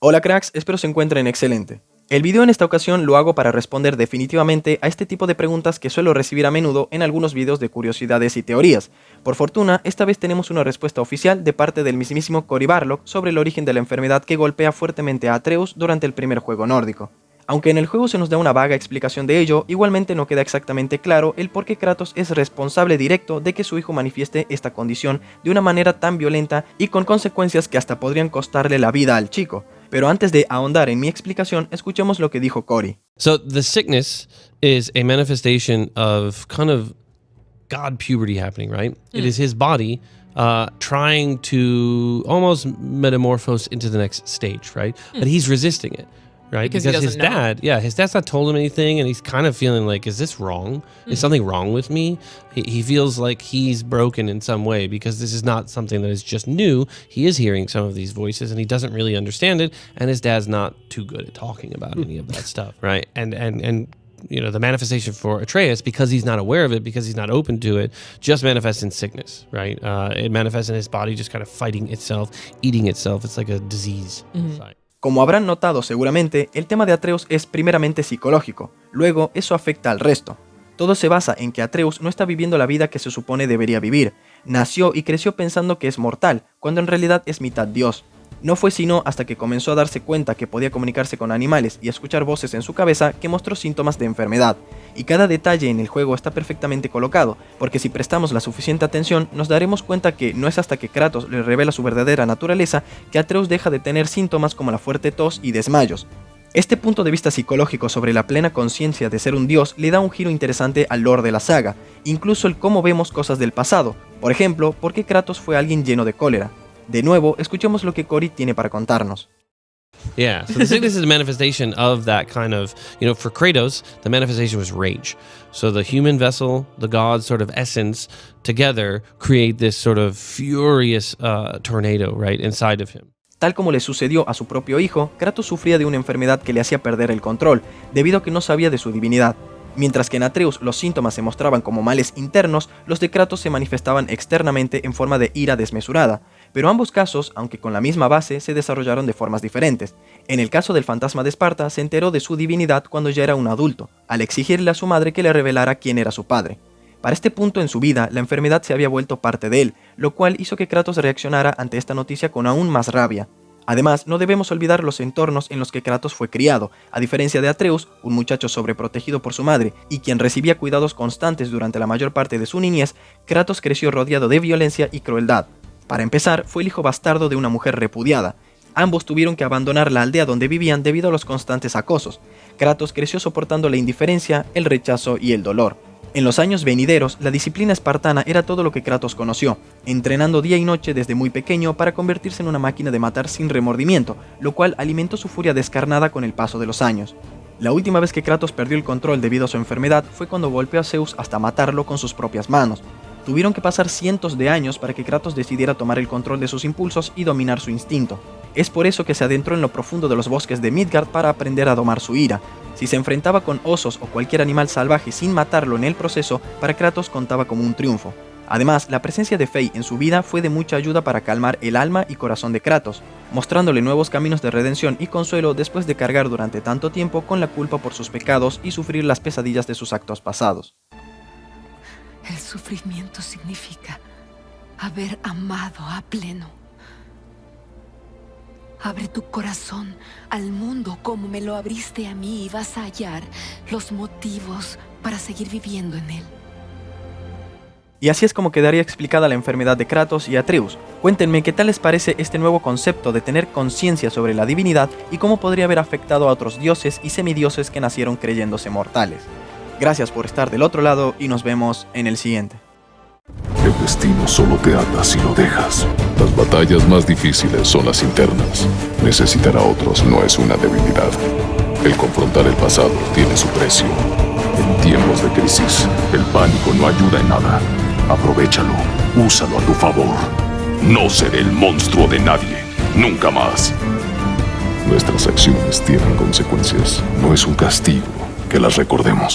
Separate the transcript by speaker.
Speaker 1: Hola cracks, espero se encuentren excelente. El video en esta ocasión lo hago para responder definitivamente a este tipo de preguntas que suelo recibir a menudo en algunos videos de curiosidades y teorías. Por fortuna, esta vez tenemos una respuesta oficial de parte del mismísimo Cory Barlog sobre el origen de la enfermedad que golpea fuertemente a Atreus durante el primer juego nórdico. Aunque en el juego se nos da una vaga explicación de ello, igualmente no queda exactamente claro el por qué Kratos es responsable directo de que su hijo manifieste esta condición de una manera tan violenta y con consecuencias que hasta podrían costarle la vida al chico. Pero antes de ahondar en mi explicación, escuchemos lo que dijo Cory.
Speaker 2: So the sickness is a manifestation of kind of God puberty happening, right? It is his body trying to almost metamorphose into the next stage, right? But he's resisting it. Right?
Speaker 3: Because his
Speaker 2: dad, his dad's not told him anything, and he's kind of feeling like, is this wrong? Is something wrong with me? He feels like he's broken in some way because this is not something that is just new. He is hearing some of these voices, and he doesn't really understand it, and his dad's not too good at talking about any of that stuff, right? And you know, the manifestation for Atreus, because he's not aware of it, because he's not open to it, just manifests in sickness, right? It manifests in his body just kind of fighting itself, eating itself. It's like a disease inside.
Speaker 1: Como habrán notado seguramente, el tema de Atreus es primeramente psicológico, luego eso afecta al resto. Todo se basa en que Atreus no está viviendo la vida que se supone debería vivir. Nació y creció pensando que es mortal, cuando en realidad es mitad dios. No fue sino hasta que comenzó a darse cuenta que podía comunicarse con animales y escuchar voces en su cabeza que mostró síntomas de enfermedad. Y cada detalle en el juego está perfectamente colocado, porque si prestamos la suficiente atención, nos daremos cuenta que no es hasta que Kratos le revela su verdadera naturaleza que Atreus deja de tener síntomas como la fuerte tos y desmayos. Este punto de vista psicológico sobre la plena conciencia de ser un dios le da un giro interesante al lore de la saga, incluso el cómo vemos cosas del pasado. Por ejemplo, por qué Kratos fue alguien lleno de cólera. De nuevo, escuchemos lo que Cory tiene para contarnos.
Speaker 2: Yeah, so the sickness is a manifestation of that kind of, you know, for Kratos, the manifestation was rage. So the human vessel, the god's sort of essence, together create this sort of furious tornado, right, inside of him.
Speaker 1: Tal como le sucedió a su propio hijo, Kratos sufría de una enfermedad que le hacía perder el control, debido a que no sabía de su divinidad. Mientras que en Atreus los síntomas se mostraban como males internos, los de Kratos se manifestaban externamente en forma de ira desmesurada. Pero ambos casos, aunque con la misma base, se desarrollaron de formas diferentes. En el caso del fantasma de Esparta, se enteró de su divinidad cuando ya era un adulto, al exigirle a su madre que le revelara quién era su padre. Para este punto en su vida, la enfermedad se había vuelto parte de él, lo cual hizo que Kratos reaccionara ante esta noticia con aún más rabia. Además, no debemos olvidar los entornos en los que Kratos fue criado. A diferencia de Atreus, un muchacho sobreprotegido por su madre y quien recibía cuidados constantes durante la mayor parte de su niñez, Kratos creció rodeado de violencia y crueldad. Para empezar, fue el hijo bastardo de una mujer repudiada. Ambos tuvieron que abandonar la aldea donde vivían debido a los constantes acosos. Kratos creció soportando la indiferencia, el rechazo y el dolor. En los años venideros, la disciplina espartana era todo lo que Kratos conoció, entrenando día y noche desde muy pequeño para convertirse en una máquina de matar sin remordimiento, lo cual alimentó su furia descarnada con el paso de los años. La última vez que Kratos perdió el control debido a su enfermedad fue cuando golpeó a Zeus hasta matarlo con sus propias manos. Tuvieron que pasar cientos de años para que Kratos decidiera tomar el control de sus impulsos y dominar su instinto. Es por eso que se adentró en lo profundo de los bosques de Midgard para aprender a domar su ira. Si se enfrentaba con osos o cualquier animal salvaje sin matarlo en el proceso, para Kratos contaba como un triunfo. Además, la presencia de Frey en su vida fue de mucha ayuda para calmar el alma y corazón de Kratos, mostrándole nuevos caminos de redención y consuelo después de cargar durante tanto tiempo con la culpa por sus pecados y sufrir las pesadillas de sus actos pasados.
Speaker 3: El sufrimiento significa haber amado a pleno. Abre tu corazón al mundo como me lo abriste a mí y vas a hallar los motivos para seguir viviendo en él.
Speaker 1: Y así es como quedaría explicada la enfermedad de Kratos y Atreus. Cuéntenme qué tal les parece este nuevo concepto de tener conciencia sobre la divinidad y cómo podría haber afectado a otros dioses y semidioses que nacieron creyéndose mortales. Gracias por estar del otro lado y nos vemos en el siguiente.
Speaker 4: El destino solo te ata si lo dejas. Las batallas más difíciles son las internas. Necesitar a otros no es una debilidad. El confrontar el pasado tiene su precio. En tiempos de crisis, el pánico no ayuda en nada. Aprovéchalo, úsalo a tu favor. No seré el monstruo de nadie, nunca más. Nuestras acciones tienen consecuencias. No es un castigo que las recordemos.